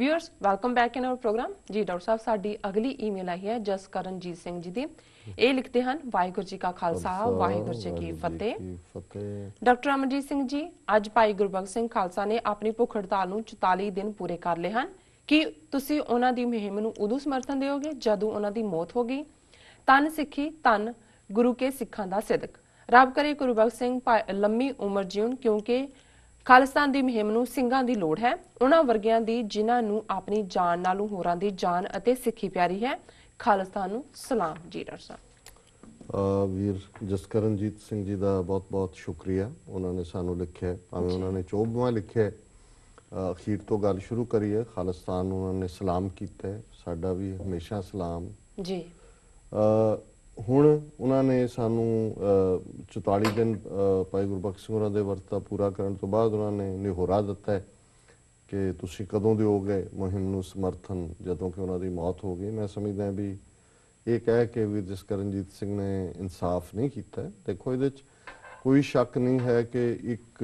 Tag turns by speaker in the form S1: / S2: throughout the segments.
S1: Viewers welcome back in our programme जी। Doctor साहब साडी अगली ईमेल आई है जसकरणजीत सिंह जी दी। ਇਹ ਲਿਖਦੇ ਹਨ ਵਾਹਿਗੁਰੂ ਜੀ ਕਾ ਖਾਲਸਾ ਵਾਹਿਗੁਰੂ ਜੀ ਕੀ ਫਤਿਹ। ਡਾਕਟਰ ਅਮਰਜੀਤ ਸਿੰਘ ਜੀ, ਅੱਜ ਭਾਈ ਗੁਰਬਖਸ਼ ਸਿੰਘ ਖਾਲਸਾ ਨੇ ਆਪਣੀ ਭੁੱਖ ਹੜਤਾਲ ਨੂੰ 44 ਦਿਨ ਪੂਰੇ ਕਰ ਲਏ ਹਨ। ਕਿ ਤੁਸੀਂ ਉਹਨਾਂ ਦੀ ਮੁਹਿੰਮ ਨੂੰ ਉਦੋਂ ਸਮਰਥਨ ਦਿਓਗੇ ਜਦੋਂ ਉਹਨਾਂ ਦੀ ਮੌਤ ਹੋ ਗਈ? ਤਨ ਸਿੱਖੀ ਤਨ ਗੁਰੂ ਕੇ ਸਿੱਖਾਂ ਦਾ ਸਿਦਕ। ਰੱਬ ਕਰੇ ਗੁਰਬਖਸ਼ ਸਿੰਘ ਲੰਮੀ ਉਮਰ ਜਿਉਣ, ਕਿਉਂਕਿ ਖਾਲਿਸਤਾਨ ਦੀ ਮੁਹਿੰਮ ਨੂੰ ਸਿੰਘਾਂ ਦੀ ਲੋੜ ਹੈ, ਉਹਨਾਂ ਵਰਗਿਆਂ ਦੀ ਜਿਨ੍ਹਾਂ ਨੂੰ ਆਪਣੀ ਜਾਨ ਨਾਲੋਂ ਹੋਰਾਂ ਦੀ ਜਾਨ ਅਤੇ ਸਿੱਖੀ ਪਿਆਰੀ ਹੈ। ਖਾਲਿਸਤਾਨ ਨੂੰ ਸਲਾਮ ਜੀ। ਡਾਕਟਰ ਸਾਹਿਬ
S2: ਵੀਰ ਜਸਕਰਨਜੀਤ ਸਿੰਘ ਜੀ ਦਾ ਬਹੁਤ ਬਹੁਤ ਸ਼ੁਕਰੀਆ। ਉਹਨਾਂ ਨੇ ਸਾਨੂੰ ਲਿਖਿਆ, ਭਾਵੇਂ ਉਹਨਾਂ ਨੇ 24ਵਾਂ ਲਿਖਿਆ, ਅਖੀਰ ਤੋਂ ਗੱਲ ਸ਼ੁਰੂ ਕਰੀ ਹੈ। ਖਾਲਿਸਤਾਨ ਨੂੰ ਉਹਨਾਂ ਨੇ ਸਲਾਮ ਕੀਤਾ ਹੈ, ਸਾਡਾ ਵੀ ਹਮੇਸ਼ਾ ਸਲਾਮ
S1: ਜੀ।
S2: ਹੁਣ ਉਹਨਾਂ ਨੇ ਸਾਨੂੰ 44 ਦਿਨ ਭਾਈ ਗੁਰਬਖਸ਼ ਸਿੰਘ ਹੋਰਾਂ ਦੇ ਵਰਤਾ ਪੂਰਾ ਕਰਨ ਤੋਂ ਬਾਅਦ ਉਹਨਾਂ ਨੇ ਨਿਹੋਰਾ ਦਿੱਤਾ ਹੈ ਕਿ ਤੁਸੀਂ ਕਦੋਂ ਦਿਓਗੇ ਮੁਹਿੰਮ ਨੂੰ ਸਮਰਥਨ, ਜਦੋਂ ਕਿ ਉਹਨਾਂ ਦੀ ਮੌਤ ਹੋ ਗਈ। ਮੈਂ ਸਮਝਦਾ ਵੀ ਇਹ ਕਹਿ ਕੇ ਵੀਰ ਜਸਕਰਨਜੀਤ ਸਿੰਘ ਨੇ ਇਨਸਾਫ ਨਹੀਂ ਕੀਤਾ। ਦੇਖੋ, ਇਹਦੇ 'ਚ ਕੋਈ ਸ਼ੱਕ ਨਹੀਂ ਹੈ ਕਿ ਇੱਕ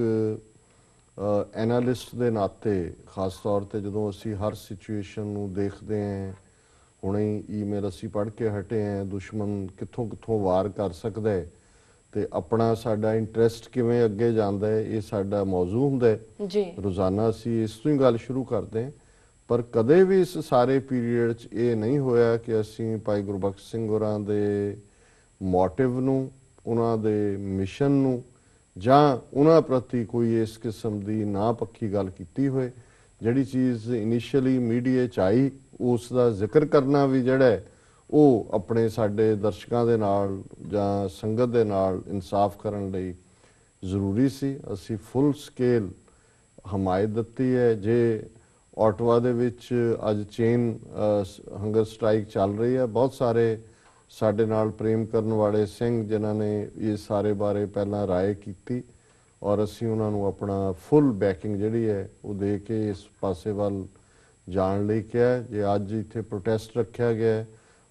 S2: ਐਨਾਲਿਸਟ ਦੇ ਨਾਤੇ, ਖਾਸ ਤੌਰ 'ਤੇ ਜਦੋਂ ਅਸੀਂ ਹਰ ਸਿਚੁਏਸ਼ਨ ਨੂੰ ਦੇਖਦੇ ਹਾਂ, ਹੁਣੇ ਈਮੇਲ ਅਸੀਂ ਪੜ੍ਹ ਕੇ ਹਟੇ ਹਾਂ, ਦੁਸ਼ਮਣ ਕਿੱਥੋਂ ਕਿੱਥੋਂ ਵਾਰ ਕਰ ਸਕਦਾ ਹੈ ਤੇ ਆਪਣਾ ਸਾਡਾ ਇੰਟਰਸਟ ਕਿਵੇਂ ਅੱਗੇ ਜਾਂਦਾ ਹੈ, ਇਹ ਸਾਡਾ ਮੌਜੂ ਹੁੰਦਾ ਹੈ ਜੀ। ਰੋਜ਼ਾਨਾ ਅਸੀਂ ਇਸ ਤੋਂ ਹੀ ਗੱਲ ਸ਼ੁਰੂ ਕਰਦੇ ਹਾਂ, ਪਰ ਕਦੇ ਵੀ ਇਸ ਸਾਰੇ ਪੀਰੀਅਡ 'ਚ ਇਹ ਨਹੀਂ ਹੋਇਆ ਕਿ ਅਸੀਂ ਭਾਈ ਗੁਰਬਖਸ਼ ਸਿੰਘ ਹੋਰਾਂ ਦੇ ਮੋਟਿਵ ਨੂੰ, ਉਹਨਾਂ ਦੇ ਮਿਸ਼ਨ ਨੂੰ ਜਾਂ ਉਹਨਾਂ ਪ੍ਰਤੀ ਕੋਈ ਇਸ ਕਿਸਮ ਦੀ ਨਾ ਪੱਕੀ ਗੱਲ ਕੀਤੀ ਹੋਏ। ਜਿਹੜੀ ਚੀਜ਼ ਇਨੀਸ਼ੀਅਲੀ ਮੀਡੀਆ 'ਚ ਆਈ, ਉਸ ਦਾ ਜ਼ਿਕਰ ਕਰਨਾ ਵੀ ਜਿਹੜਾ ਹੈ ਉਹ ਆਪਣੇ ਸਾਡੇ ਦਰਸ਼ਕਾਂ ਦੇ ਨਾਲ ਜਾਂ ਸੰਗਤ ਦੇ ਨਾਲ ਇਨਸਾਫ ਕਰਨ ਲਈ ਜ਼ਰੂਰੀ ਸੀ। ਅਸੀਂ ਫੁੱਲ ਸਕੇਲ ਹਮਾਇਤ ਦਿੱਤੀ ਹੈ। ਜੇ ਆਟਵਾ ਦੇ ਵਿੱਚ ਅੱਜ ਚੇਨ ਹੰਗਰ ਸਟ੍ਰਾਈਕ ਚੱਲ ਰਹੀ ਹੈ, ਬਹੁਤ ਸਾਰੇ ਸਾਡੇ ਨਾਲ ਪ੍ਰੇਮ ਕਰਨ ਵਾਲੇ ਸਿੰਘ ਜਿਨ੍ਹਾਂ ਨੇ ਇਹ ਸਾਰੇ ਬਾਰੇ ਪਹਿਲਾਂ ਰਾਏ ਕੀਤੀ ਔਰ ਅਸੀਂ ਉਹਨਾਂ ਨੂੰ ਆਪਣਾ ਫੁੱਲ ਬੈਕਿੰਗ ਜਿਹੜੀ ਹੈ ਉਹ ਦੇ ਕੇ ਇਸ ਪਾਸੇ ਵੱਲ ਜਾਣ ਲਈ ਕਿਹਾ। ਜੇ ਅੱਜ ਇੱਥੇ ਪ੍ਰੋਟੈਸਟ ਰੱਖਿਆ ਗਿਆ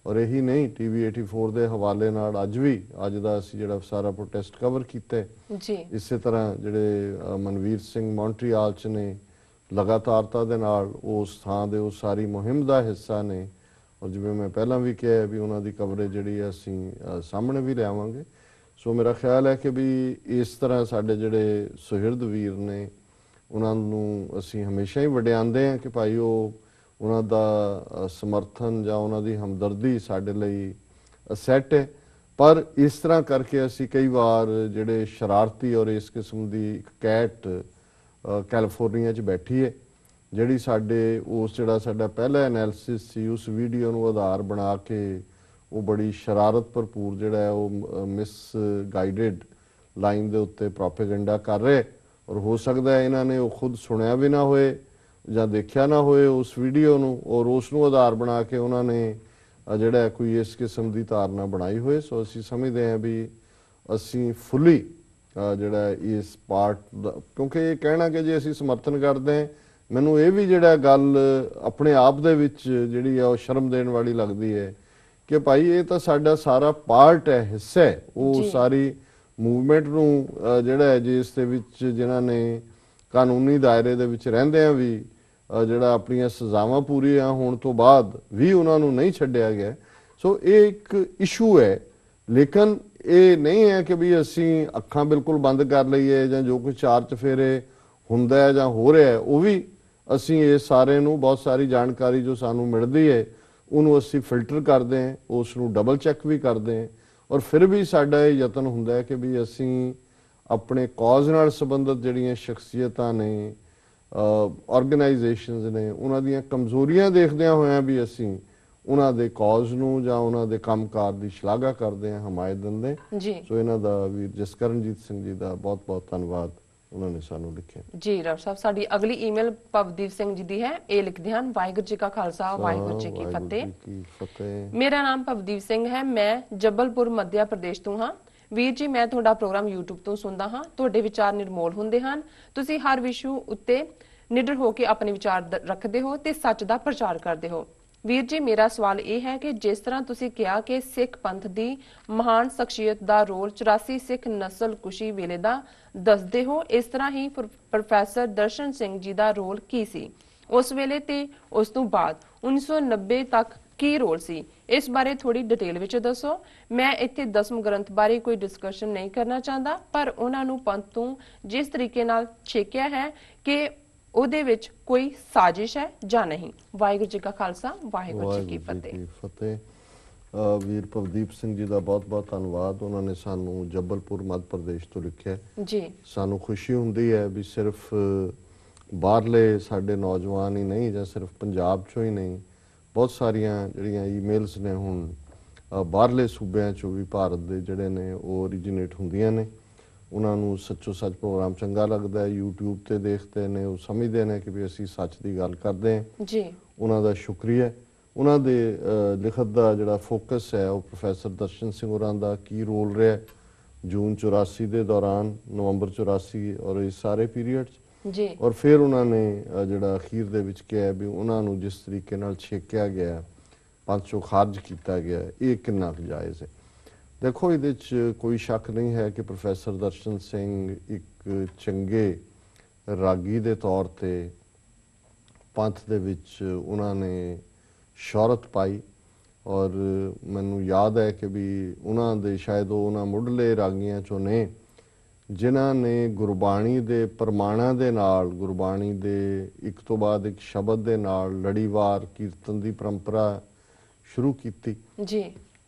S2: ਔਰ ਇਹੀ ਨਹੀਂ, TV 84 ਦੇ ਹਵਾਲੇ ਨਾਲ ਅੱਜ ਦਾ ਅਸੀਂ ਜਿਹੜਾ ਸਾਰਾ ਪ੍ਰੋਟੈਸਟ ਕਵਰ ਕੀਤਾ ਜੀ। ਇਸੇ ਤਰ੍ਹਾਂ ਜਿਹੜੇ ਮਨਵੀਰ ਸਿੰਘ ਮੌਂਟਰੀਆਲ 'ਚ ਨੇ, ਲਗਾਤਾਰਤਾ ਦੇ ਨਾਲ ਉਸ ਥਾਂ ਦੇ ਉਸ ਸਾਰੀ ਮੁਹਿੰਮ ਦਾ ਹਿੱਸਾ ਨੇ ਔਰ ਜਿਵੇਂ ਮੈਂ ਪਹਿਲਾਂ ਵੀ ਕਿਹਾ ਵੀ ਉਹਨਾਂ ਦੀ ਕਵਰੇਜ ਜਿਹੜੀ ਹੈ ਅਸੀਂ ਸਾਹਮਣੇ ਵੀ ਲਿਆਵਾਂਗੇ। ਸੋ ਮੇਰਾ ਖਿਆਲ ਹੈ ਕਿ ਵੀ ਇਸ ਤਰ੍ਹਾਂ ਸਾਡੇ ਜਿਹੜੇ ਸੁਹਿਰਦ ਵੀਰ ਨੇ ਉਹਨਾਂ ਨੂੰ ਅਸੀਂ ਹਮੇਸ਼ਾ ਹੀ ਵਡਿਆਉਂਦੇ ਹਾਂ ਕਿ ਭਾਈ ਉਹ ਉਹਨਾਂ ਦਾ ਸਮਰਥਨ ਜਾਂ ਉਹਨਾਂ ਦੀ ਹਮਦਰਦੀ ਸਾਡੇ ਲਈ ਅਸੈਟ ਹੈ। ਪਰ ਇਸ ਤਰ੍ਹਾਂ ਕਰਕੇ ਅਸੀਂ ਕਈ ਵਾਰ ਜਿਹੜੇ ਸ਼ਰਾਰਤੀ ਔਰ ਇਸ ਕਿਸਮ ਦੀ ਇੱਕ ਕੈਟ ਕੈਲੀਫੋਰਨੀਆ 'ਚ ਬੈਠੀ ਹੈ, ਜਿਹੜੀ ਸਾਡੇ ਜਿਹੜਾ ਸਾਡਾ ਪਹਿਲਾ ਐਨਾਲਿਸਿਸ ਸੀ, ਉਸ ਵੀਡੀਓ ਨੂੰ ਆਧਾਰ ਬਣਾ ਕੇ ਉਹ ਬੜੀ ਸ਼ਰਾਰਤ ਭਰਪੂਰ ਜਿਹੜਾ ਹੈ ਉਹ ਮਿਸ ਗਾਈਡਡ ਲਾਈਨ ਦੇ ਉੱਤੇ ਪ੍ਰੋਪੇਗੈਂਡਾ ਕਰ ਰਹੇ ਔਰ ਹੋ ਸਕਦਾ ਹੈ ਇਹਨਾਂ ਨੇ ਉਹ ਖੁਦ ਸੁਣਿਆ ਵੀ ਨਾ ਹੋਏ ਜਾਂ ਦੇਖਿਆ ਨਾ ਹੋਏ ਉਸ ਵੀਡੀਓ ਨੂੰ ਔਰ ਉਸ ਨੂੰ ਆਧਾਰ ਬਣਾ ਕੇ ਉਹਨਾਂ ਨੇ ਜਿਹੜਾ ਕੋਈ ਇਸ ਕਿਸਮ ਦੀ ਧਾਰਨਾ ਬਣਾਈ ਹੋਏ। ਸੋ ਅਸੀਂ ਸਮਝਦੇ ਹਾਂ ਵੀ ਅਸੀਂ ਫੁੱਲੀ ਜਿਹੜਾ ਇਸ ਪਾਰਟ ਦਾ, ਕਿਉਂਕਿ ਇਹ ਕਹਿਣਾ ਕਿ ਜੇ ਅਸੀਂ ਸਮਰਥਨ ਕਰਦੇ ਹਾਂ, ਮੈਨੂੰ ਇਹ ਵੀ ਜਿਹੜਾ ਗੱਲ ਆਪਣੇ ਆਪ ਦੇ ਵਿੱਚ ਜਿਹੜੀ ਆ ਉਹ ਸ਼ਰਮ ਦੇਣ ਵਾਲੀ ਲੱਗਦੀ ਹੈ ਕਿ ਭਾਈ ਇਹ ਤਾਂ ਸਾਡਾ ਸਾਰਾ ਪਾਰਟ ਹੈ, ਹਿੱਸਾ ਹੈ ਉਹ ਸਾਰੀ ਮੂਵਮੈਂਟ ਨੂੰ ਜਿਹੜਾ ਹੈ ਜਿਸ ਦੇ ਵਿੱਚ ਜਿਨ੍ਹਾਂ ਨੇ ਕਾਨੂੰਨੀ ਦਾਇਰੇ ਦੇ ਵਿੱਚ ਰਹਿੰਦਿਆਂ ਵੀ ਜਿਹੜਾ ਆਪਣੀਆਂ ਸਜ਼ਾਵਾਂ ਪੂਰੀਆਂ ਹੋਣ ਤੋਂ ਬਾਅਦ ਵੀ ਉਹਨਾਂ ਨੂੰ ਨਹੀਂ ਛੱਡਿਆ ਗਿਆ। ਸੋ ਇਹ ਇੱਕ ਇਸ਼ੂ ਹੈ, ਲੇਕਿਨ ਇਹ ਨਹੀਂ ਹੈ ਕਿ ਵੀ ਅਸੀਂ ਅੱਖਾਂ ਬਿਲਕੁਲ ਬੰਦ ਕਰ ਲਈਏ ਜਾਂ ਜੋ ਕੁਝ ਚਾਰ ਚਫੇਰੇ ਹੁੰਦਾ ਹੈ ਜਾਂ ਹੋ ਰਿਹਾ ਹੈ ਉਹ ਵੀ ਅਸੀਂ ਇਸ ਸਾਰੇ ਨੂੰ, ਬਹੁਤ ਸਾਰੀ ਜਾਣਕਾਰੀ ਜੋ ਸਾਨੂੰ ਮਿਲਦੀ ਹੈ ਉਹਨੂੰ ਅਸੀਂ ਫਿਲਟਰ ਕਰਦੇ ਹਾਂ, ਉਸ ਨੂੰ ਡਬਲ ਚੈੱਕ ਵੀ ਕਰਦੇ ਹਾਂ ਔਰ ਫਿਰ ਵੀ ਸਾਡਾ ਇਹ ਯਤਨ ਹੁੰਦਾ ਹੈ ਕਿ ਵੀ ਅਸੀਂ ਆਪਣੇ ਕੌਜ਼ ਨਾਲ ਸੰਬੰਧਿਤ ਜਿਹੜੀਆਂ ਸ਼ਖਸੀਅਤਾਂ ਨੇ, ਆਰਗੇਨਾਈਜੇਸ਼ਨਸ ਨੇ, ਉਹਨਾਂ ਦੀਆਂ ਕਮਜ਼ੋਰੀਆਂ ਦੇਖਦਿਆਂ ਹੋਇਆਂ ਵੀ ਅਸੀਂ ਉਹਨਾਂ ਦੇ ਕੌਜ਼ ਨੂੰ ਜਾਂ ਉਹਨਾਂ ਦੇ ਕੰਮਕਾਰ ਦੀ ਸ਼ਲਾਘਾ ਕਰਦੇ ਹਾਂ, ਹਮਾਇਤ ਦਿੰਦੇ। ਸੋ ਇਹਨਾਂ ਦਾ ਵੀਰ ਜਸਕਰਨਜੀਤ ਸਿੰਘ ਜੀ ਦਾ ਬਹੁਤ ਬਹੁਤ ਧੰਨਵਾਦ, ਉਹਨਾਂ ਨੇ ਸਾਨੂੰ ਲਿਖਿਆ
S1: ਜੀ। ਡਾਕਟਰ ਸਾਹਿਬ ਸਾਡੀ ਅਗਲੀ ਈਮੇਲ ਪਵਦੀਪ ਸਿੰਘ ਜੀ ਦੀ ਹੈ। ਇਹ ਲਿਖਦੇ ਹਨ ਵਾਹਿਗੁਰੂ ਜੀ ਕਾ ਖਾਲਸਾ ਵਾਹਿਗੁਰੂ ਜੀ ਕੀ ਫਤਿਹ। ਮੇਰਾ ਨਾਮ ਪਵਦੀਪ ਸਿੰਘ ਹੈ, ਮੈਂ ਜਬਲਪੁਰ ਮੱਧ ਪ੍ਰਦੇਸ਼ ਤੋਂ ਹਾਂ। ਵੀਰ ਜੀ, ਮੈਂ ਤੁਹਾਡਾ ਪ੍ਰੋਗਰਾਮ YouTube ਤੋਂ ਸੁਣਦਾ ਹਾਂ। ਤੁਹਾਡੇ ਵਿਚਾਰ ਨਿਰਮੋਲ ਹੁੰਦੇ ਹਨ। ਤੁਸੀਂ ਹਰ ਵਿਸ਼ੂ ਉੱਤੇ ਨਿਡਰ ਹੋ ਕੇ ਆਪਣੇ ਵਿਚਾਰ ਰੱਖਦੇ ਹੋ ਤੇ ਸੱਚ ਦਾ ਪ੍ਰਚਾਰ ਕਰਦੇ ਹੋ। ਵੀਰ ਜੀ, ਮੇਰਾ ਸਵਾਲ ਇਹ ਹੈ ਕਿ ਜਿਸ ਤਰ੍ਹਾਂ ਤੁਸੀਂ ਕਿਹਾ ਕਿ ਸਿੱਖ ਪੰਥ ਦੀ ਮਹਾਨ ਸ਼ਖਸੀਅਤ ਦਾ ਰੋਲ 84 ਸਿੱਖ ਨਸਲ ਕੁਸ਼ੀ ਵੇਲੇ ਦਾ ਦੱਸਦੇ ਹੋ, ਇਸ ਤਰ੍ਹਾਂ ਹੀ ਪ੍ਰੋਫੈਸਰ ਦਰਸ਼ਨ ਸਿੰਘ ਜੀ ਦਾ ਰੋਲ ਕੀ ਸੀ? ਉਸ ਵੇਲੇ ਤੇ ਉਸ ਤੋਂ ਬਾਅਦ 1990 ਤੱਕ ਕੀ ਰੋਲ ਸੀ, ਇਸ ਬਾਰੇ ਥੋੜੀ ਡਿਟੇਲ ਵਿੱਚ ਦੱਸੋ। ਮੈਂ ਇੱਥੇ ਦਸਮ ਗ੍ਰੰਥ ਬਾਰੇ ਕੋਈ ਡਿਸਕਸ਼ਨ ਨਹੀਂ ਕਰਨਾ ਚਾਹੁੰਦਾ, ਪਰ ਉਹਨਾਂ ਨੂੰ ਪੰਥ ਤੋਂ ਜਿਸ ਤਰੀਕੇ ਨਾਲ ਛੇਕਿਆ ਹੈ ਕਿ ਉਹਦੇ ਵਿੱਚ ਕੋਈ ਸਾਜ਼ਿਸ਼ ਹੈ ਜਾਂ ਨਹੀਂ। ਵਾਹਿਗੁਰੂ ਜੀ ਕਾ ਖਾਲਸਾ, ਵਾਹਿਗੁਰੂ ਜੀ ਕੀ
S2: ਫਤਿਹ। ਵੀਰ ਭਵਦੀਪ ਸਿੰਘ ਜੀ ਦਾ ਬਹੁਤ ਬਹੁਤ ਧੰਨਵਾਦ। ਉਹਨਾਂ ਨੇ ਸਾਨੂੰ ਜਬਲਪੁਰ ਮੱਧ ਪ੍ਰਦੇਸ਼ ਤੋਂ ਲਿਖਿਆ
S1: ਜੀ।
S2: ਸਾਨੂੰ ਖੁਸ਼ੀ ਹੁੰਦੀ ਹੈ ਵੀ ਸਿਰਫ ਬਾਹਰਲੇ ਸਾਡੇ ਨੌਜਵਾਨ ਹੀ ਨਹੀਂ, ਜਾਂ ਸਿਰਫ ਪੰਜਾਬ ਚੋਂ ਹੀ ਨਹੀਂ, ਬਹੁਤ ਸਾਰੀਆਂ ਜਿਹੜੀਆਂ ਈਮੇਲਸ ਨੇ ਹੁਣ ਬਾਹਰਲੇ ਸੂਬਿਆਂ ਚੋਂ ਵੀ ਭਾਰਤ ਦੇ ਜਿਹੜੇ ਨੇ ਉਹ ਓਰੀਜੀਨੇਟ ਹੁੰਦੀਆਂ ਨੇ। ਉਹਨਾਂ ਨੂੰ ਸੱਚੋ ਸੱਚ ਪ੍ਰੋਗਰਾਮ ਚੰਗਾ ਲੱਗਦਾ ਹੈ, YouTube ਤੇ ਦੇਖਦੇ ਨੇ, ਉਹ ਸਮਝਦੇ ਨੇ ਕਿ ਵੀ ਅਸੀਂ ਸੱਚ ਦੀ ਗੱਲ ਕਰਦੇ ਹਾਂ
S1: ਜੀ।
S2: ਉਹਨਾਂ ਦਾ ਸ਼ੁਕਰੀਆ। ਉਹਨਾਂ ਦੇ ਲਿਖਤ ਦਾ ਜਿਹੜਾ ਫੋਕਸ ਹੈ ਉਹ ਪ੍ਰੋਫੈਸਰ ਦਰਸ਼ਨ ਸਿੰਘ ਹੋਰਾਂ ਦਾ ਕੀ ਰੋਲ ਰਿਹਾ ਜੂਨ 84 ਦੇ ਦੌਰਾਨ, ਨਵੰਬਰ 84 ਔਰ ਇਹ ਸਾਰੇ ਪੀਰੀਅਡਸ
S1: ਜੀ।
S2: ਔਰ ਫਿਰ ਉਹਨਾਂ ਨੇ ਜਿਹੜਾ ਅਖੀਰ ਦੇ ਵਿੱਚ ਕਿਹਾ ਵੀ ਉਹਨਾਂ ਨੂੰ ਜਿਸ ਤਰੀਕੇ ਨਾਲ ਛੇਕਿਆ ਗਿਆ, ਪੰਥ ਚੋਂ ਖਾਰਜ ਕੀਤਾ ਗਿਆ, ਇਹ ਕਿੰਨਾ ਕੁ ਜਾਇਜ਼ ਹੈ। ਦੇਖੋ, ਇਹਦੇ 'ਚ ਕੋਈ ਸ਼ੱਕ ਨਹੀਂ ਹੈ ਕਿ ਪ੍ਰੋਫੈਸਰ ਦਰਸ਼ਨ ਸਿੰਘ ਇੱਕ ਚੰਗੇ ਰਾਗੀ ਦੇ ਤੌਰ ਤੇ ਪੰਥ ਦੇ ਵਿੱਚ ਉਹਨਾਂ ਨੇ ਸ਼ੌਹਰਤ ਪਾਈ। ਔਰ ਮੈਨੂੰ ਯਾਦ ਹੈ ਕਿ ਵੀ ਉਹਨਾਂ ਦੇ ਸ਼ਾਇਦ ਉਹਨਾਂ ਮੁੱਢਲੇ ਰਾਗੀਆਂ ਚੋਂ ਨੇ ਜਿਨ੍ਹਾਂ ਨੇ ਗੁਰਬਾਣੀ ਦੇ ਪ੍ਰਮਾਣਾਂ ਦੇ ਨਾਲ, ਗੁਰਬਾਣੀ ਦੇ ਇੱਕ ਤੋਂ ਬਾਅਦ ਇੱਕ ਸ਼ਬਦ ਦੇ ਨਾਲ ਲੜੀਵਾਰ ਕੀਰਤਨ ਦੀ ਪਰੰਪਰਾ ਸ਼ੁਰੂ ਕੀਤੀ
S1: ਜੀ।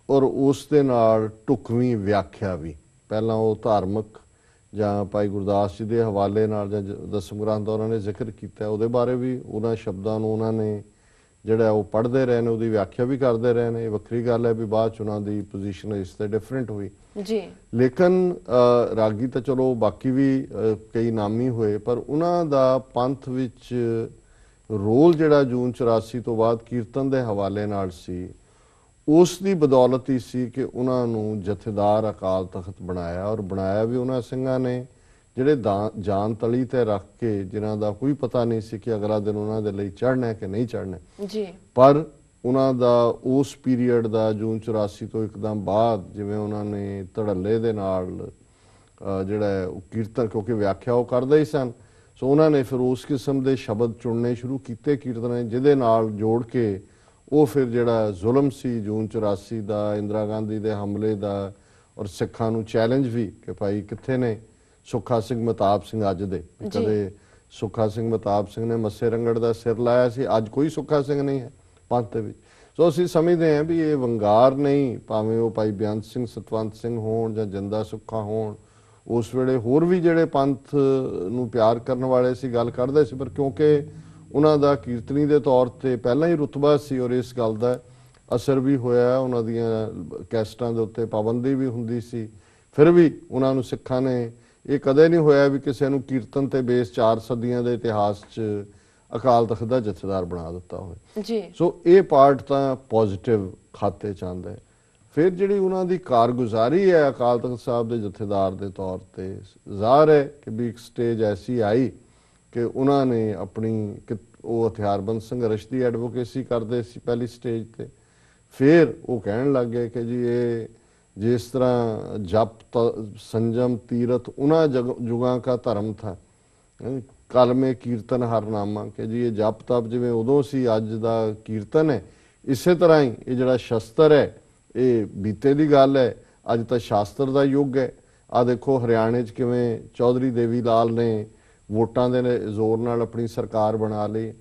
S2: ਔਰ ਉਸ ਦੇ ਨਾਲ ਢੁਕਵੀਂ ਵਿਆਖਿਆ ਵੀ, ਪਹਿਲਾਂ ਉਹ ਧਾਰਮਿਕ ਜਾਂ ਭਾਈ ਗੁਰਦਾਸ ਜੀ ਦੇ ਹਵਾਲੇ ਨਾਲ ਜਾਂ ਦਸਮ ਗ੍ਰੰਥ ਦਾ ਉਹਨਾਂ ਨੇ ਜ਼ਿਕਰ ਕੀਤਾ, ਉਹਦੇ ਬਾਰੇ ਵੀ ਉਹਨਾਂ ਸ਼ਬਦਾਂ ਨੂੰ ਉਹਨਾਂ ਨੇ ਜਿਹੜਾ ਉਹ ਪੜ੍ਹਦੇ ਰਹੇ ਨੇ, ਉਹਦੀ ਵਿਆਖਿਆ ਵੀ ਕਰਦੇ ਰਹੇ ਨੇ। ਇਹ ਵੱਖਰੀ ਗੱਲ ਹੈ ਵੀ ਬਾਅਦ 'ਚ ਉਹਨਾਂ ਦੀ ਪੋਜੀਸ਼ਨ ਇਸ ਤੇ ਡਿਫਰੈਂਟ ਹੋਈ
S1: ਜੀ।
S2: ਲੇਕਿਨ ਰਾਗੀ ਤਾਂ ਚਲੋ ਬਾਕੀ ਵੀ ਕਈ ਨਾਮੀ ਹੋਏ, ਪਰ ਉਹਨਾਂ ਦਾ ਪੰਥ ਵਿੱਚ ਰੋਲ ਜਿਹੜਾ ਜੂਨ 84 ਤੋਂ ਬਾਅਦ ਕੀਰਤਨ ਦੇ ਹਵਾਲੇ ਨਾਲ ਸੀ, ਉਸ ਦੀ ਬਦੌਲਤ ਹੀ ਸੀ ਕਿ ਉਹਨਾਂ ਨੂੰ ਜਥੇਦਾਰ ਅਕਾਲ ਤਖਤ ਬਣਾਇਆ। ਔਰ ਬਣਾਇਆ ਵੀ ਉਹਨਾਂ ਸਿੰਘਾਂ ਨੇ ਜਿਹੜੇ ਜਾਨ ਤਲੀ ਤੇ ਰੱਖ ਕੇ, ਜਿਨ੍ਹਾਂ ਦਾ ਕੋਈ ਪਤਾ ਨਹੀਂ ਸੀ ਕਿ ਅਗਲਾ ਦਿਨ ਉਹਨਾਂ ਦੇ ਲਈ ਚੜ੍ਹਨਾ ਕਿ ਨਹੀਂ ਚੜ੍ਹਨਾ
S1: ਜੀ। ਪਰ
S2: ਉਹਨਾਂ ਦਾ ਉਸ ਪੀਰੀਅਡ ਦਾ ਜੂਨ 84 ਤੋਂ ਇੱਕਦਮ ਬਾਅਦ ਜਿਵੇਂ ਉਹਨਾਂ ਨੇ ਧੜੱਲੇ ਦੇ ਨਾਲ ਜਿਹੜਾ ਉਹ ਕੀਰਤਨ, ਕਿਉਂਕਿ ਵਿਆਖਿਆ ਉਹ ਕਰਦੇ ਹੀ ਸਨ, ਸੋ ਉਹਨਾਂ ਨੇ ਫਿਰ ਉਸ ਕਿਸਮ ਦੇ ਸ਼ਬਦ ਚੁਣਨੇ ਸ਼ੁਰੂ ਕੀਤੇ ਕੀਰਤਨਾਂ, ਜਿਹਦੇ ਨਾਲ ਜੋੜ ਕੇ ਉਹ ਫਿਰ ਜਿਹੜਾ ਜ਼ੁਲਮ ਸੀ ਜੂਨ 84 ਦਾ, ਇੰਦਰਾ ਗਾਂਧੀ ਦੇ ਹਮਲੇ ਦਾ, ਔਰ ਸਿੱਖਾਂ ਨੂੰ ਚੈਲੰਜ ਵੀ ਕਿ ਭਾਈ ਕਿੱਥੇ ਨੇ ਸੁੱਖਾ ਸਿੰਘ ਮਹਤਾਬ ਸਿੰਘ ਅੱਜ ਦੇ। ਕਦੇ ਸੁੱਖਾ ਸਿੰਘ ਮਹਤਾਬ ਸਿੰਘ ਨੇ ਮੱਸੇ ਰੰਗੜ ਦਾ ਸਿਰ ਲਾਇਆ ਸੀ, ਅੱਜ ਕੋਈ ਸੁੱਖਾ ਸਿੰਘ ਨਹੀਂ ਹੈ ਪੰਥ ਦੇ ਵਿੱਚ। ਸੋ ਅਸੀਂ ਸਮਝਦੇ ਹਾਂ ਵੀ ਇਹ ਵੰਗਾਰ ਨਹੀਂ, ਭਾਵੇਂ ਉਹ ਭਾਈ ਬੇਅੰਤ ਸਿੰਘ, ਸਤਵੰਤ ਸਿੰਘ ਹੋਣ ਜਾਂ ਜਿੰਦਾ ਸੁੱਖਾ ਹੋਣ, ਉਸ ਵੇਲੇ ਹੋਰ ਵੀ ਜਿਹੜੇ ਪੰਥ ਨੂੰ ਪਿਆਰ ਕਰਨ ਵਾਲੇ ਸੀ ਗੱਲ ਕਰਦੇ ਸੀ, ਪਰ ਕਿਉਂਕਿ ਉਹਨਾਂ ਦਾ ਕੀਰਤਨੀ ਦੇ ਤੌਰ ਤੇ ਪਹਿਲਾਂ ਹੀ ਰੁਤਬਾ ਸੀ ਔਰ ਇਸ ਗੱਲ ਦਾ ਅਸਰ ਵੀ ਹੋਇਆ, ਉਹਨਾਂ ਦੀਆਂ ਕੈਸਟਾਂ ਦੇ ਉੱਤੇ ਪਾਬੰਦੀ ਵੀ ਹੁੰਦੀ ਸੀ, ਫਿਰ ਵੀ ਉਹਨਾਂ ਨੂੰ ਸਿੱਖਾਂ ਨੇ, ਇਹ ਕਦੇ ਨਹੀਂ ਹੋਇਆ ਵੀ ਕਿਸੇ ਨੂੰ ਕੀਰਤਨ ਤੇ ਬੇਸ 4 ਸਦੀਆਂ ਦੇ ਇਤਿਹਾਸ 'ਚ ਅਕਾਲ ਤਖਤ ਦਾ ਜਥੇਦਾਰ ਬਣਾ ਦਿੱਤਾ ਹੋਵੇ ਜੀ। ਸੋ ਇਹ ਪਾਰਟ ਤਾਂ ਪੋਜ਼ਿਟਿਵ ਖਾਤੇ 'ਚ ਆਉਂਦਾ ਹੈ। ਫਿਰ ਜਿਹੜੀ ਉਹਨਾਂ ਦੀ ਕਾਰਗੁਜ਼ਾਰੀ ਹੈ ਅਕਾਲ ਤਖਤ ਸਾਹਿਬ ਦੇ ਜਥੇਦਾਰ ਦੇ ਤੌਰ ਤੇ, ਜ਼ਾਹਰ ਹੈ ਕਿ ਵੀ ਇੱਕ ਸਟੇਜ ਐਸੀ ਆਈ ਕਿ ਉਹਨਾਂ ਨੇ ਆਪਣੀ, ਉਹ ਹਥਿਆਰਬੰਦ ਸੰਘਰਸ਼ ਦੀ ਐਡਵੋਕੇਸੀ ਕਰਦੇ ਸੀ ਪਹਿਲੀ ਸਟੇਜ ਤੇ। ਫਿਰ ਉਹ ਕਹਿਣ ਲੱਗ ਗਏ ਕਿ ਜੀ ਇਹ ਜਿਸ ਤਰ੍ਹਾਂ ਜਪ ਸੰਜਮ ਤੀਰਥ ਉਹਨਾਂ ਜੁਗਾਂ ਕਾ ਧਰਮ ਥਾ, ਕਲਮੇ ਕੀਰਤਨ ਹਰਨਾਮਾ, ਕਿ ਜੀ ਇਹ ਜਪ ਤਪ ਜਿਵੇਂ ਉਦੋਂ ਸੀ ਅੱਜ ਦਾ ਕੀਰਤਨ ਹੈ, ਇਸੇ ਤਰ੍ਹਾਂ ਹੀ ਇਹ ਜਿਹੜਾ ਸ਼ਸਤਰ ਹੈ ਇਹ ਬੀਤੇ ਦੀ ਗੱਲ ਹੈ, ਅੱਜ ਤਾਂ ਸ਼ਾਸਤਰ ਦਾ ਯੁੱਗ ਹੈ। ਆ ਦੇਖੋ ਹਰਿਆਣੇ 'ਚ ਕਿਵੇਂ ਚੌਧਰੀ ਦੇਵੀ ਲਾਲ ਨੇ ਵੋਟਾਂ ਦੇ ਜ਼ੋਰ ਨਾਲ ਆਪਣੀ ਸਰਕਾਰ ਬਣਾ ਲਈ।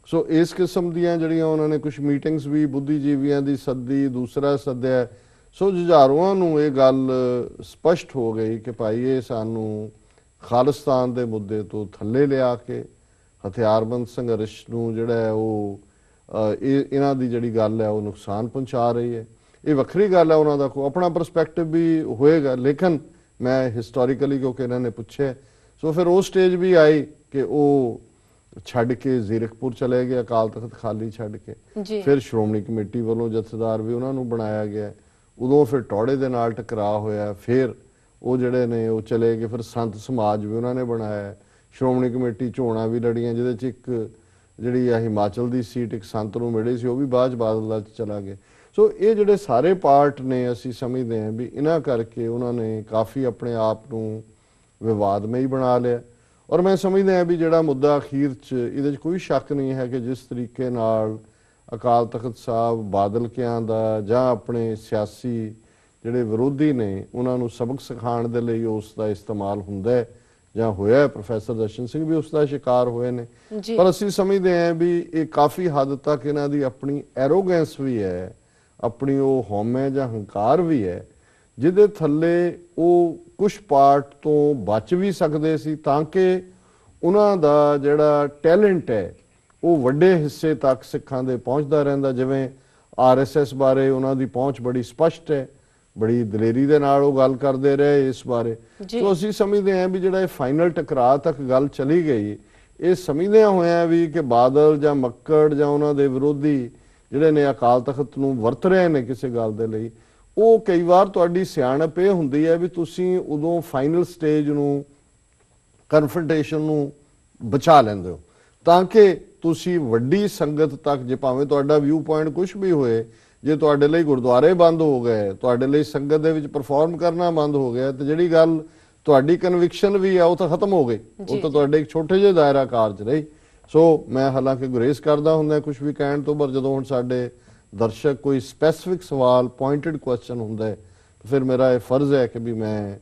S2: ਸੋ ਇਸ ਕਿਸਮ ਦੀਆਂ ਜਿਹੜੀਆਂ ਉਹਨਾਂ ਨੇ ਕੁਝ ਮੀਟਿੰਗਸ ਵੀ ਬੁੱਧੀਜੀਵੀਆਂ ਦੀ ਸੱਦੀ, ਦੂਸਰਾ ਸੱਦਿਆ। ਸੋ ਜੁਝਾਰੂਆਂ ਨੂੰ ਇਹ ਗੱਲ ਸਪਸ਼ਟ ਹੋ ਗਈ ਕਿ ਭਾਈ ਇਹ ਸਾਨੂੰ ਖਾਲਿਸਤਾਨ ਦੇ ਮੁੱਦੇ ਤੋਂ ਥੱਲੇ ਲਿਆ ਕੇ ਹਥਿਆਰਬੰਦ ਸੰਘਰਸ਼ ਨੂੰ ਜਿਹੜਾ ਹੈ ਉਹ ਇਹਨਾਂ ਦੀ ਜਿਹੜੀ ਗੱਲ ਹੈ ਉਹ ਨੁਕਸਾਨ ਪਹੁੰਚਾ ਰਹੀ ਹੈ। ਇਹ ਵੱਖਰੀ ਗੱਲ ਹੈ, ਉਹਨਾਂ ਦਾ ਕੋਈ ਆਪਣਾ ਪਰਸਪੈਕਟਿਵ ਵੀ ਹੋਏਗਾ, ਲੇਕਿਨ ਮੈਂ ਹਿਸਟੋਰੀਕਲੀ ਕਿਉਂਕਿ ਇਹਨਾਂ ਨੇ ਪੁੱਛਿਆ, ਸੋ ਫਿਰ ਉਹ ਸਟੇਜ ਵੀ ਆਈ ਕਿ ਉਹ ਛੱਡ ਕੇ ਜ਼ੀਰਕਪੁਰ ਚਲੇ ਗਏ, ਅਕਾਲ ਤਖਤ ਖਾਲੀ ਛੱਡ ਕੇ। ਫਿਰ ਸ਼੍ਰੋਮਣੀ ਕਮੇਟੀ ਵੱਲੋਂ ਜਥੇਦਾਰ ਵੀ ਉਹਨਾਂ ਨੂੰ ਬਣਾਇਆ ਗਿਆ। ਉਦੋਂ ਫਿਰ ਟੌੜੇ ਦੇ ਨਾਲ ਟਕਰਾਅ ਹੋਇਆ, ਫਿਰ ਉਹ ਜਿਹੜੇ ਨੇ ਉਹ ਚਲੇ ਗਏ। ਫਿਰ ਸੰਤ ਸਮਾਜ ਵੀ ਉਹਨਾਂ ਨੇ ਬਣਾਇਆ, ਸ਼੍ਰੋਮਣੀ ਕਮੇਟੀ ਚੋਣਾਂ ਵੀ ਲੜੀਆਂ, ਜਿਹਦੇ 'ਚ ਇੱਕ ਜਿਹੜੀ ਆ ਹਿਮਾਚਲ ਦੀ ਸੀਟ ਇੱਕ ਸੰਤ ਨੂੰ ਮਿਲੀ ਸੀ, ਉਹ ਵੀ ਬਾਅਦ 'ਚ ਬਾਦਲ 'ਚ ਚਲਾ ਗਿਆ। ਸੋ ਇਹ ਜਿਹੜੇ ਸਾਰੇ ਪਾਰਟ ਨੇ ਅਸੀਂ ਸਮਝਦੇ ਹਾਂ ਵੀ ਇਹਨਾਂ ਕਰਕੇ ਉਹਨਾਂ ਨੇ ਕਾਫੀ ਆਪਣੇ ਆਪ ਨੂੰ ਵਿਵਾਦਮਈ ਬਣਾ ਲਿਆ। ਔਰ ਮੈਂ ਸਮਝਦਾ ਹਾਂ ਵੀ ਜਿਹੜਾ ਮੁੱਦਾ ਅਖੀਰ 'ਚ ਇਹਦੇ 'ਚ ਕੋਈ ਸ਼ੱਕ ਨਹੀਂ ਹੈ ਕਿ ਜਿਸ ਤਰੀਕੇ ਨਾਲ ਅਕਾਲ ਤਖਤ ਸਾਹਿਬ ਬਾਦਲ ਕਿਆਂ ਦਾ ਜਾਂ ਆਪਣੇ ਸਿਆਸੀ ਜਿਹੜੇ ਵਿਰੋਧੀ ਨੇ ਉਹਨਾਂ ਨੂੰ ਸਬਕ ਸਿਖਾਉਣ ਦੇ ਲਈ ਉਸ ਦਾ ਇਸਤੇਮਾਲ ਹੁੰਦਾ ਹੈ ਜਾਂ ਹੋਇਆ ਹੈ, ਪ੍ਰੋਫੈਸਰ ਦਰਸ਼ਨ ਸਿੰਘ ਵੀ ਉਸ ਦਾ ਸ਼ਿਕਾਰ ਹੋਏ ਨੇ, ਪਰ ਅਸੀਂ ਸਮਝਦੇ ਹਾਂ ਵੀ ਇਹ ਕਾਫੀ ਹੱਦ ਤੱਕ ਇਹਨਾਂ ਦੀ ਆਪਣੀ ਐਰੋਗੈਂਸ ਵੀ ਹੈ, ਆਪਣੀ ਉਹ ਹਉਮੈ ਜਾਂ ਹੰਕਾਰ ਵੀ ਹੈ, ਜਿਹਦੇ ਥੱਲੇ ਉਹ ਕੁਝ ਪਾਰਟ ਤੋਂ ਬਚ ਵੀ ਸਕਦੇ ਸੀ ਤਾਂ ਕਿ ਉਹਨਾਂ ਦਾ ਜਿਹੜਾ ਟੈਲੈਂਟ ਹੈ ਉਹ ਵੱਡੇ ਹਿੱਸੇ ਤੱਕ ਸਿੱਖਾਂ ਦੇ ਪਹੁੰਚਦਾ ਰਹਿੰਦਾ। ਜਿਵੇਂ ਆਰਐਸਐਸ ਬਾਰੇ ਉਹਨਾਂ ਦੀ ਪਹੁੰਚ ਬੜੀ ਸਪਸ਼ਟ ਹੈ, ਬੜੀ ਦਲੇਰੀ ਦੇ ਨਾਲ ਉਹ ਗੱਲ ਕਰਦੇ ਰਹੇ ਇਸ ਬਾਰੇ। ਸੋ ਅਸੀਂ ਸਮਝਦੇ ਹਾਂ ਵੀ ਜਿਹੜਾ ਇਹ ਫਾਈਨਲ ਟਕਰਾਅ ਤੱਕ ਗੱਲ ਚਲੀ ਗਈ, ਇਹ ਸਮਝਦਿਆਂ ਹੋਇਆ ਵੀ ਕਿ ਬਾਦਲ ਜਾਂ ਮੱਕੜ ਜਾਂ ਉਹਨਾਂ ਦੇ ਵਿਰੋਧੀ ਜਿਹੜੇ ਨੇ ਅਕਾਲ ਤਖਤ ਨੂੰ ਵਰਤ ਰਹੇ ਨੇ ਕਿਸੇ ਗੱਲ ਦੇ ਲਈ, ਉਹ ਕਈ ਵਾਰ ਤੁਹਾਡੀ ਸਿਆਣਪ ਇਹ ਹੁੰਦੀ ਹੈ ਵੀ ਤੁਸੀਂ ਉਦੋਂ ਫਾਈਨਲ ਸਟੇਜ ਨੂੰ, ਕਨਫਰੰਟੇਸ਼ਨ ਨੂੰ ਬਚਾ ਲੈਂਦੇ ਹੋ ਤਾਂ ਕਿ ਤੁਸੀਂ ਵੱਡੀ ਸੰਗਤ ਤੱਕ, ਜੇ ਭਾਵੇਂ ਤੁਹਾਡਾ ਵਿਊ ਪੁਆਇੰਟ ਕੁਝ ਵੀ ਹੋਏ, ਜੇ ਤੁਹਾਡੇ ਲਈ ਗੁਰਦੁਆਰੇ ਬੰਦ ਹੋ ਗਏ, ਤੁਹਾਡੇ ਲਈ ਸੰਗਤ ਦੇ ਵਿੱਚ ਪਰਫਾਰਮ ਕਰਨਾ ਬੰਦ ਹੋ ਗਿਆ, ਤੇ ਜਿਹੜੀ ਗੱਲ ਤੁਹਾਡੀ ਕਨਵਿਕਸ਼ਨ ਵੀ ਆ ਉਹ ਤਾਂ ਖਤਮ ਹੋ ਗਈ, ਉਹ ਤਾਂ ਤੁਹਾਡੇ ਇੱਕ ਛੋਟੇ ਜਿਹੇ ਦਾਇਰਾ ਕਾਰ 'ਚ ਰਹੀ। ਸੋ ਮੈਂ ਹਾਲਾਂਕਿ ਗੁਰੇਜ਼ ਕਰਦਾ ਹੁੰਦਾ ਕੁਝ ਵੀ ਕਹਿਣ ਤੋਂ, ਪਰ ਜਦੋਂ ਹੁਣ ਸਾਡੇ ਦਰਸ਼ਕ ਕੋਈ ਸਪੈਸੀਫਿਕ ਸਵਾਲ, ਪੁਆਇੰਟਡ ਕੁਐਸਚਨ ਹੁੰਦਾ ਹੈ, ਫਿਰ ਮੇਰਾ ਇਹ ਫਰਜ਼ ਹੈ ਕਿ ਵੀ ਮੈਂ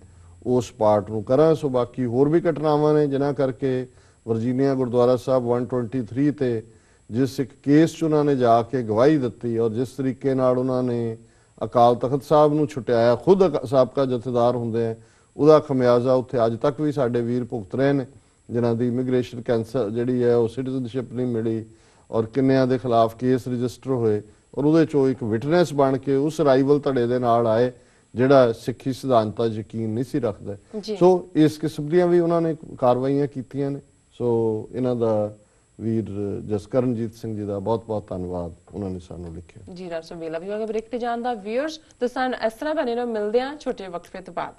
S2: ਉਸ ਪਾਰਟ ਨੂੰ ਕਰਾਂ। ਸੋ ਬਾਕੀ ਹੋਰ ਵੀ ਘਟਨਾਵਾਂ ਨੇ ਜਿਨ੍ਹਾਂ ਕਰਕੇ ਵਰਜੀਨੀਆ ਗੁਰਦੁਆਰਾ ਸਾਹਿਬ 123 ਤੇ ਜਿਸ ਇੱਕ ਕੇਸ 'ਚ ਉਹਨਾਂ ਨੇ ਜਾ ਕੇ ਗਵਾਹੀ ਦਿੱਤੀ ਔਰ ਜਿਸ ਤਰੀਕੇ ਨਾਲ ਉਹਨਾਂ ਨੇ ਅਕਾਲ ਤਖਤ ਸਾਹਿਬ ਨੂੰ ਛੁਟਾਇਆ, ਖੁਦ ਸਾਬਕਾ ਜਥੇਦਾਰ ਹੁੰਦੇ ਆ, ਉਹਦਾ ਖਮਿਆਜ਼ਾ ਉੱਥੇ ਅੱਜ ਤੱਕ ਵੀ ਸਾਡੇ ਵੀਰ ਭੁਗਤ ਰਹੇ ਨੇ, ਜਿਨ੍ਹਾਂ ਦੀ ਇਮੀਗ੍ਰੇਸ਼ਨ ਕੈਂਸਲ ਜਿਹੜੀ ਹੈ ਉਹ ਸਿਟੀਜ਼ਨਸ਼ਿਪ ਨਹੀਂ ਮਿਲੀ ਔਰ ਕਿੰਨਿਆਂ ਦੇ ਖਿਲਾਫ ਕੇਸ ਰਜਿਸਟਰ ਹੋਏ ਔਰ ਉਹਦੇ 'ਚੋਂ ਇੱਕ ਵਿਟਨੈਸ ਬਣ ਕੇ ਉਸ ਰਾਈਵਲ ਧੜੇ ਦੇ ਨਾਲ ਆਏ ਜਿਹੜਾ ਸਿੱਖੀ ਸਿਧਾਂਤਾਂ ਯਕੀਨ ਨਹੀਂ ਸੀ ਰੱਖਦਾ। ਸੋ ਇਸ ਕਿਸਮ ਦੀਆਂ ਵੀ ਉਹਨਾਂ ਨੇ ਕਾਰਵਾਈਆਂ ਕੀਤੀਆਂ ਨੇ। ਸੋ ਇਹਨਾਂ ਦਾ ਵੀਰ ਜਸਕਰਨਜੀਤ ਸਿੰਘ ਜੀ ਦਾ ਬਹੁਤ-ਬਹੁਤ ਧੰਨਵਾਦ, ਉਹਨਾਂ ਨੇ ਸਾਨੂੰ ਲਿਖਿਆ।
S1: ਜੀ ਡਾਕਟਰ ਸਾਹਿਬ, ਵੇਲਾ ਵੀ ਹੋ ਗਿਆ ਬ੍ਰੇਕ ਤੇ ਜਾਣ ਦਾ। ਵੀਅਰਸ, ਤੁਸੀਂ ਇਸ ਤਰ੍ਹਾਂ ਬਣੇ ਰਹੋ, ਮਿਲਦੇ ਹਾਂ ਛੋਟੇ ਵਕਫੇ ਤੋਂ ਬਾਅਦ।